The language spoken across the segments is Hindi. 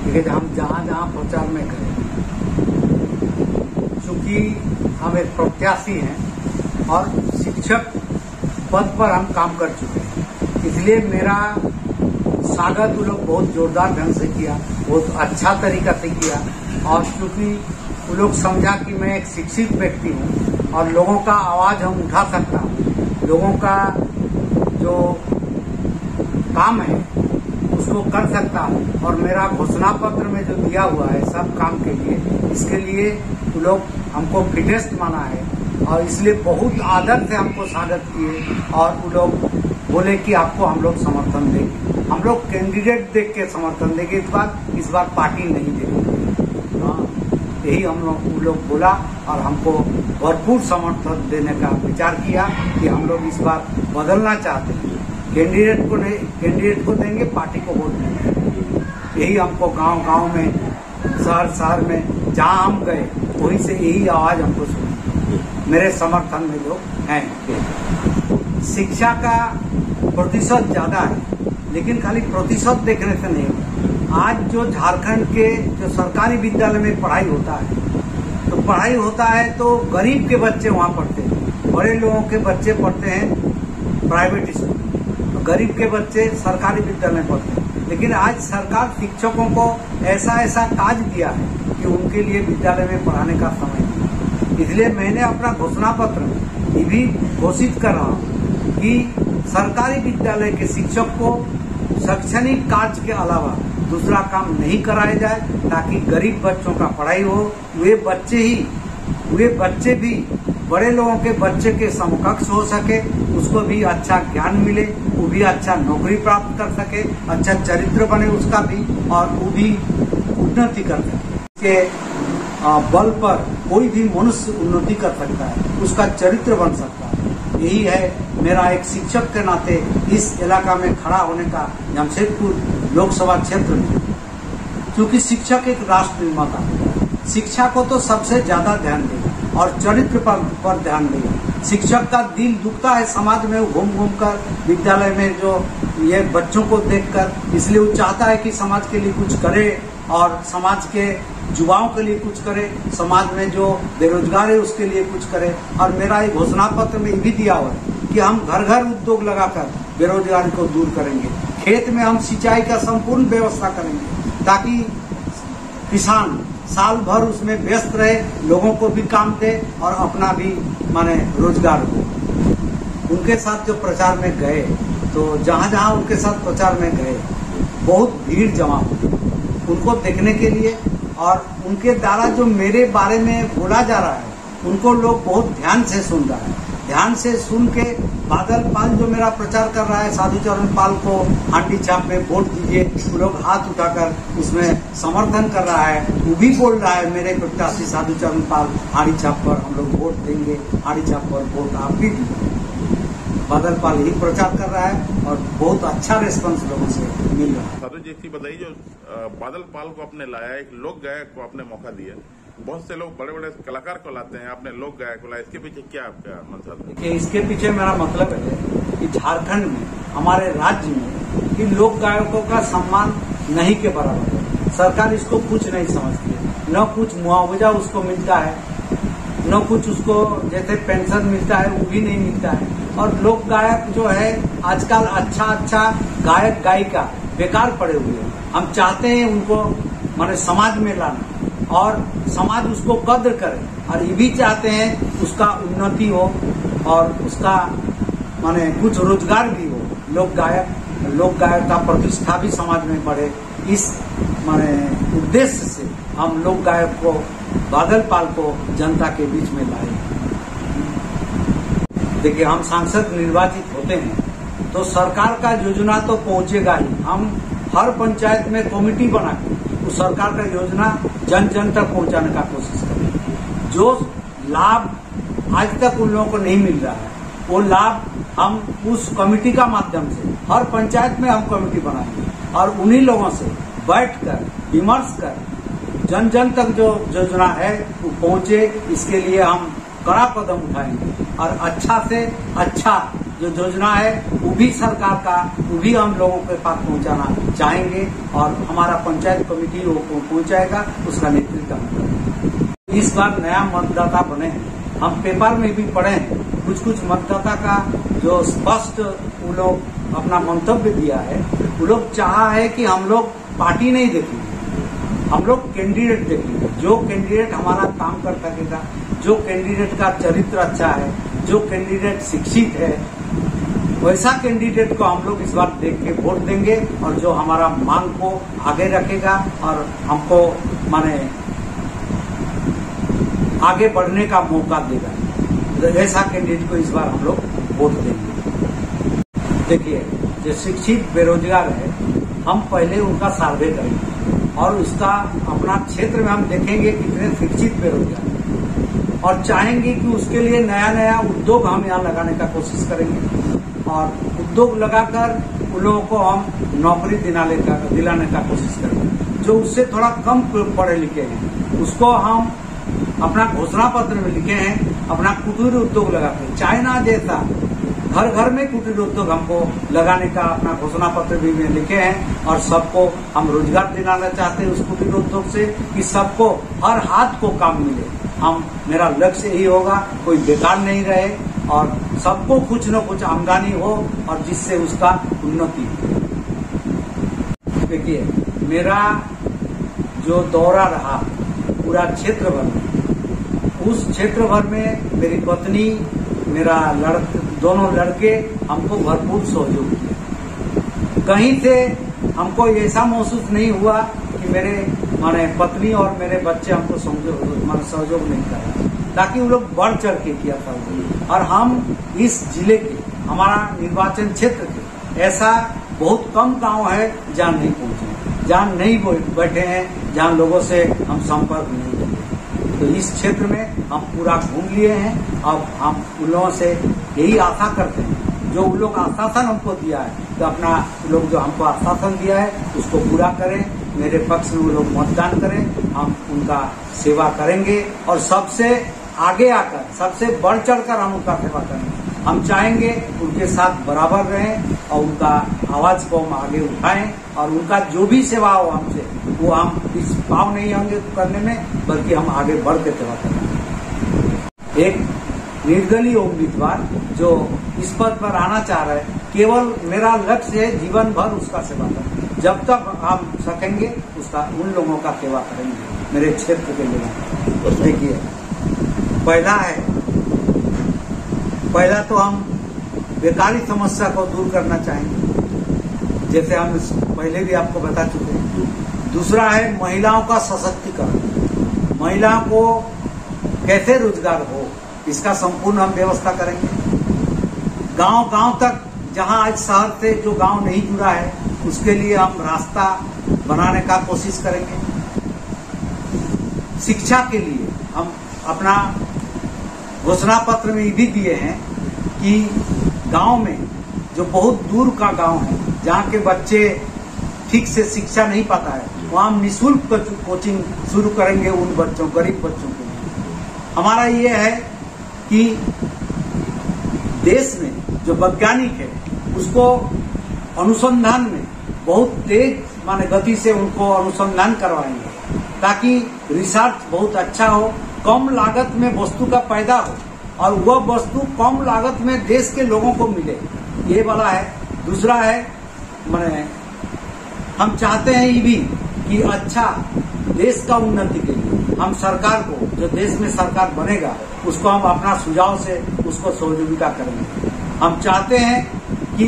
लेकिन हम जहाँ जहाँ प्रचार में गए, चूंकि हम एक प्रत्याशी हैं और शिक्षक पद पर हम काम कर चुके हैं, इसलिए मेरा स्वागत वो लोग बहुत जोरदार ढंग से किया, बहुत अच्छा तरीका से किया। और चूंकि वो लोग समझा कि मैं एक शिक्षित व्यक्ति हूँ और लोगों का आवाज हम उठा सकता हूँ, लोगों का जो काम है उसको कर सकता हूँ, और मेरा घोषणा पत्र में जो दिया हुआ है सब काम के लिए, इसके लिए वो लोग हमको फिटेस्ट माना है और इसलिए बहुत आदर से हमको स्वागत किए। और वो लोग बोले कि आपको हम लोग समर्थन देंगे, हम लोग कैंडिडेट देख के समर्थन देंगे, इस बार पार्टी नहीं देंगे। यही हम लोग बोला और हमको भरपूर समर्थन देने का विचार किया कि हम लोग इस बार बदलना चाहते हैं, कैंडिडेट को देंगे, पार्टी को वोट देंगे। यही हमको गांव में, शहर में जहां हम गए वहीं से यही आवाज हमको सुनी, मेरे समर्थन में लोग हैं। शिक्षा का प्रतिशत ज्यादा है, लेकिन खाली प्रतिशत देखने से नहीं होगा। आज जो झारखंड के जो सरकारी विद्यालय में पढ़ाई होता है तो गरीब के बच्चे वहाँ पढ़ते हैं, बड़े लोगों के बच्चे पढ़ते हैं प्राइवेट स्कूल, गरीब के बच्चे सरकारी विद्यालय में पढ़ते हैं। लेकिन आज सरकार शिक्षकों को ऐसा काज दिया है कि उनके लिए विद्यालय में पढ़ाने का समय नहीं। इसलिए मैंने अपना घोषणा पत्र में ये भी घोषित कर रहा हूँ कि सरकारी विद्यालय के शिक्षक को शैक्षणिक कार्य के अलावा दूसरा काम नहीं कराया जाए, ताकि गरीब बच्चों का पढ़ाई हो, वे बच्चे भी बड़े लोगों के बच्चे के समकक्ष हो सके, उसको भी अच्छा ज्ञान मिले, वो भी अच्छा नौकरी प्राप्त कर सके, अच्छा चरित्र बने उसका भी, और वो भी उन्नति कर सके। इसके बल पर कोई भी मनुष्य उन्नति कर सकता है, उसका चरित्र बन सकता है। यही है मेरा एक शिक्षक के नाते इस इलाका में खड़ा होने का, जमशेदपुर लोकसभा क्षेत्र में। क्योंकि शिक्षक एक राष्ट्र निर्माता है, शिक्षा को तो सबसे ज्यादा ध्यान देगा और चरित्र पर ध्यान देगा। शिक्षक का दिल दुखता है समाज में, वो घूम कर विद्यालय में जो ये बच्चों को देखकर, इसलिए वो चाहता है कि समाज के लिए कुछ करे और समाज के युवाओं के लिए कुछ करे, समाज में जो बेरोजगार है उसके लिए कुछ करे। और मेरा ये घोषणा पत्र में ये भी दिया हुआ है कि हम घर घर उद्योग लगाकर बेरोजगारी को दूर करेंगे, खेत में हम सिंचाई का संपूर्ण व्यवस्था करेंगे, ताकि किसान साल भर उसमें व्यस्त रहे, लोगों को भी काम दे और अपना भी माने रोजगार हो। उनके साथ जो प्रचार में गए, तो जहां जहां उनके साथ प्रचार में गए बहुत भीड़ जमा हुई उनको देखने के लिए, और उनके द्वारा जो मेरे बारे में बोला जा रहा है उनको लोग बहुत ध्यान से सुन रहा है। ध्यान से सुन के बादल पाल जो मेरा प्रचार कर रहा है, साधु चरण पाल को हांडी छाप में वोट दीजिए, वो लोग हाथ उठाकर उसमें समर्थन कर रहा है। वो भी बोल रहा है मेरे प्रत्याशी साधु चरण पाल, हांडी छाप पर हम लोग वोट देंगे, हांडी छाप पर वोट आप भी दीजिए। बादल पाल यही प्रचार कर रहा है और बहुत अच्छा रिस्पॉन्स लोगों से मिल रहा है। साधु जी की बताइए, जो बादल पाल को आपने लाया, एक लोक गायक को आपने मौका दिया, बहुत से लोग बड़े बड़े कलाकार को लाते हैं, आपने लोक गायक को लाया, इसके पीछे क्या आपका मतलब है? इसके पीछे मेरा मतलब है कि झारखंड में, हमारे राज्य में, इन लोक गायकों का सम्मान नहीं के बराबर है। सरकार इसको कुछ नहीं समझती है, न कुछ मुआवजा उसको मिलता है, न कुछ उसको जैसे पेंशन मिलता है वो भी नहीं मिलता है। और लोक गायक जो है आजकल अच्छा गायक गायिका बेकार पड़े हुए हैं। हम चाहते हैं उनको माने समाज में लाना और समाज उसको कद्र करे, और ये भी चाहते हैं उसका उन्नति हो और उसका माने कुछ रोजगार भी हो। लोक गायक का प्रतिष्ठा भी समाज में बढ़े, इस माने उद्देश्य से हम लोक गायक को, बादल पाल को जनता के बीच में लाए। देखिए, हम सांसद निर्वाचित होते हैं तो सरकार का योजना तो पहुंचेगा ही। हम हर पंचायत में कमेटी बना के उस सरकार का योजना जन जन तक पहुंचाने का कोशिश करें। जो लाभ आज तक उन लोगों को नहीं मिल रहा है, वो लाभ हम उस कमेटी का माध्यम से, हर पंचायत में हम कमेटी बनाएंगे और उन्हीं लोगों से बैठकर विमर्श कर जन जन तक जो योजना है वो पहुंचे, इसके लिए हम कड़ा कदम उठाएंगे और अच्छा से अच्छा जो योजना है वो भी सरकार का, वो भी हम लोगों के पास पहुंचाना चाहेंगे और हमारा पंचायत कमेटी वो पहुंचाएगा, उसका नेतृत्व हम करेंगे। इस बार नया मतदाता बने हैं, हम पेपर में भी पढ़े हैं, कुछ मतदाता का जो स्पष्ट वो लोग अपना मंतव्य दिया है, वो लोग चाहा है कि हम लोग पार्टी नहीं देखेंगे, हम लोग कैंडिडेट देखेंगे, जो कैंडिडेट हमारा काम कर सकेगा, जो कैंडिडेट का चरित्र अच्छा है, जो कैंडिडेट शिक्षित है, वैसा कैंडिडेट को हम लोग इस बार देख के वोट देंगे और जो हमारा मांग को आगे रखेगा और हमको माने आगे बढ़ने का मौका देगा, तो ऐसा कैंडिडेट को इस बार हम लोग वोट देंगे। देखिए, जो शिक्षित बेरोजगार है, हम पहले उनका सर्वे करेंगे और उसका अपना क्षेत्र में हम देखेंगे कितने शिक्षित बेरोजगार हैं और चाहेंगे कि उसके लिए नया नया उद्योग हम यहाँ लगाने का कोशिश करेंगे और उद्योग लगाकर उन लोगों को हम नौकरी दिलाने का कोशिश करेंगे। जो उससे थोड़ा कम पढ़े लिखे हैं उसको हम अपना घोषणा पत्र में लिखे हैं, अपना कुटीर उद्योग लगाते, चाइना जैसा घर घर में कुटीर उद्योग हमको लगाने का अपना घोषणा पत्र भी में लिखे हैं और सबको हम रोजगार दिलाना चाहते हैं उस कुटीर उद्योग से कि सबको हर हाथ को काम मिले। मेरा लक्ष्य यही होगा, कोई बेकार नहीं रहे और सबको कुछ न कुछ आमदनी हो और जिससे उसका उन्नति हो। देखिए, मेरा जो दौरा रहा पूरा क्षेत्र भर में, उस क्षेत्र भर में मेरी पत्नी, मेरा दोनों लड़के हमको भरपूर सहयोग किया। कहीं से हमको ऐसा महसूस नहीं हुआ कि मेरे माने पत्नी और मेरे बच्चे हमको सहयोग नहीं कर रहे, ताकि वो लोग बढ़ चढ़ के किया था। और हम इस जिले के, हमारा निर्वाचन क्षेत्र के ऐसा बहुत कम गांव है जहाँ नहीं पहुंचे, जहाँ नहीं बैठे हैं, जहाँ लोगों से हम संपर्क नहीं किए। तो इस क्षेत्र में हम पूरा घूम लिए हैं। अब हम उन लोगों से यही आशा करते हैं, जो उन लोग आश्वासन हमको दिया है, तो अपना लोग जो हमको आश्वासन दिया है उसको पूरा करें, मेरे पक्ष में वो लोग मतदान करें, हम उनका सेवा करेंगे और सबसे आगे आकर, सबसे बढ़ चढ़कर हम उनका सेवा करेंगे। हम चाहेंगे उनके साथ बराबर रहें और उनका आवाज को हम आगे उठाएं और उनका जो भी सेवा हो हमसे, वो हम इस पाव नहीं होंगे करने में, बल्कि हम आगे बढ़ के सेवा करेंगे। एक निर्दलीय उम्मीदवार जो इस पद पर आना चाह रहे हैं, केवल मेरा लक्ष्य है जीवन भर उसका सेवा करना। जब तक हम सकेंगे उसका, उन लोगों का सेवा करेंगे, मेरे क्षेत्र के लोगों का। देखिए, पहला तो हम बेकारी समस्या को दूर करना चाहेंगे, जैसे हम पहले भी आपको बता चुके हैं। दूसरा है महिलाओं का सशक्तिकरण, महिलाओं को कैसे रोजगार हो, इसका संपूर्ण हम व्यवस्था करेंगे। गांव-गांव तक, जहां आज शहर से जो गांव नहीं जुड़ा है, उसके लिए हम रास्ता बनाने का कोशिश करेंगे। शिक्षा के लिए हम अपना घोषणा पत्र में भी दिए हैं कि गांव में जो बहुत दूर का गांव है, जहां के बच्चे ठीक से शिक्षा नहीं पाता है, वहां हम निःशुल्क कोचिंग शुरू करेंगे उन बच्चों, गरीब बच्चों के लिए। हमारा ये है कि देश में जो वैज्ञानिक है उसको अनुसंधान में बहुत तेज गति से उनको अनुसंधान करवाएंगे, ताकि रिसर्च बहुत अच्छा हो, कम लागत में वस्तु का पैदा हो और वह वस्तु कम लागत में देश के लोगों को मिले, ये वाला है। दूसरा है, हम चाहते हैं ये भी कि अच्छा देश का उन्नति के लिए हम सरकार को, जो देश में सरकार बनेगा, उसको हम अपना सुझाव से उसको सहयोगिता करेंगे। हम चाहते हैं कि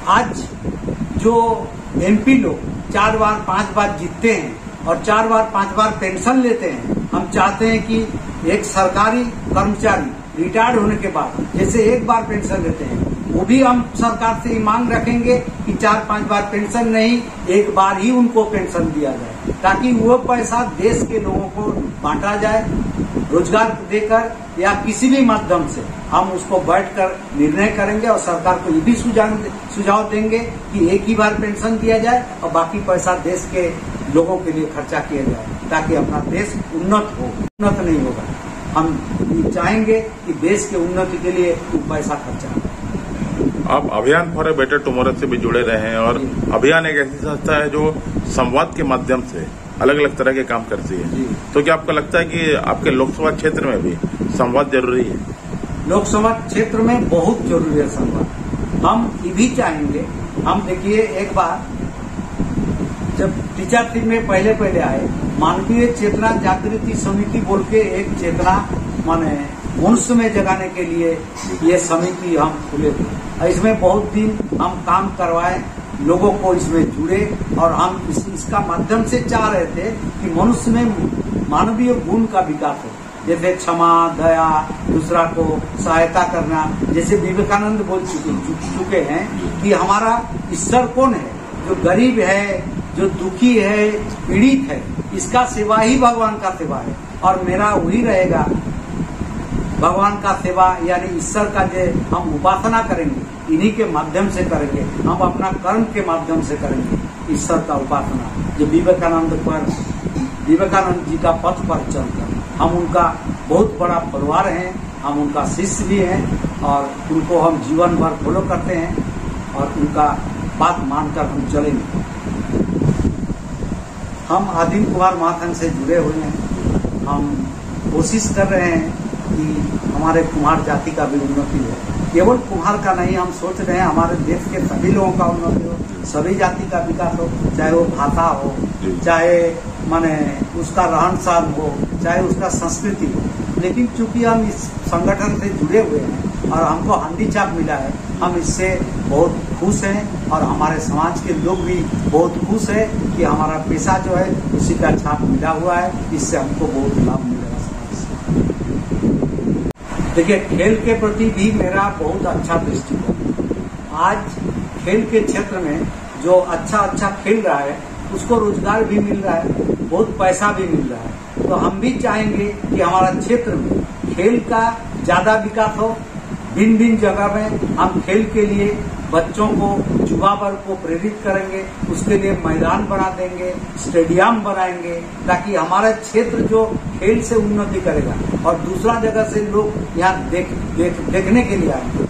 आज जो एमपी लोग 4 बार 5 बार जीतते हैं और 4 बार 5 बार पेंशन लेते हैं, हम चाहते हैं कि एक सरकारी कर्मचारी रिटायर्ड होने के बाद जैसे 1 बार पेंशन लेते हैं, वो भी हम सरकार से मांग रखेंगे कि 4-5 बार पेंशन नहीं, 1 बार ही उनको पेंशन दिया जाए, ताकि वो पैसा देश के लोगों को बांटा जाए, रोजगार देकर या किसी भी माध्यम से हम उसको बैठकर निर्णय करेंगे और सरकार को ये भी सुझाव देंगे कि 1 ही बार पेंशन दिया जाए और बाकी पैसा देश के लोगों के लिए खर्चा किया जाए, ताकि अपना देश उन्नत हो। उन्नत नहीं होगा, हम चाहेंगे कि देश के उन्नति के लिए वो पैसा खर्चा करें। आप अभियान फॉर ए बेटर टुमारो से भी जुड़े रहे हैं और अभियान एक ऐसी संस्था है जो संवाद के माध्यम से अलग अलग तरह के काम करती है। तो क्या आपको लगता है कि आपके लोकसभा क्षेत्र में भी संवाद जरूरी है? लोकसभा क्षेत्र में बहुत जरूरी है संवाद। हम ये भी चाहेंगे, हम देखिए एक बार जब टीचर में पहले आए, मानवीय चेतना जागृति समिति बोल के एक चेतना माने मनुष्य में जगाने के लिए ये समिति हम खुले थे। इसमें बहुत दिन हम काम करवाए, लोगों को इसमें जुड़े और हम इसका माध्यम से चाह रहे थे कि मनुष्य में मानवीय गुण का विकास हो, जैसे क्षमा, दया, दूसरा को सहायता करना। जैसे विवेकानंद बोल चुके हैं कि हमारा ईश्वर कौन है? जो गरीब है, जो दुखी है, पीड़ित है, इसका सेवा ही भगवान का सेवा है। और मेरा वही रहेगा, भगवान का सेवा यानी ईश्वर का जो हम उपासना करेंगे, इन्हीं के माध्यम से करेंगे। हम अपना कर्म के माध्यम से करेंगे ईश्वर का उपासना। जो विवेकानंद जी का पथ पर चलकर हम उनका बहुत बड़ा परिवार हैं, हम उनका शिष्य भी हैं और उनको हम जीवन भर फॉलो करते हैं और उनका बात मानकर हम चलेंगे। हम आदिम कुमार महासंघ से जुड़े हुए हैं। हम कोशिश कर रहे हैं कि हमारे कुम्हार जाति का भी उन्नति हो। केवल कुम्हार का नहीं, हम सोच रहे हैं हमारे देश के सभी लोगों का उन्नति हो, सभी जाति का विकास हो, चाहे वो भाषा हो, चाहे माने उसका रहन सहन हो, चाहे उसका संस्कृति हो। लेकिन चूंकि हम इस संगठन से जुड़े हुए हैं और हमको हंडी छाप मिला है, हम इससे बहुत खुश हैं और हमारे समाज के लोग भी बहुत खुश है कि हमारा पेशा जो है उसी का छाप मिला हुआ है। इससे हमको बहुत लाभ मिलेगा समाज से। देखिए, खेल के प्रति भी मेरा बहुत अच्छा दृष्टिकोण। आज खेल के क्षेत्र में जो अच्छा खेल रहा है उसको रोजगार भी मिल रहा है, बहुत पैसा भी मिल रहा है। तो हम भी चाहेंगे कि हमारा क्षेत्र में खेल का ज्यादा विकास हो। भिन्न भिन्न जगह में हम खेल के लिए बच्चों को, युवा वर्ग को प्रेरित करेंगे, उसके लिए मैदान बना देंगे, स्टेडियम बनाएंगे, ताकि हमारा क्षेत्र जो खेल से उन्नति करेगा और दूसरा जगह से लोग यहाँ देखने के लिए आएंगे।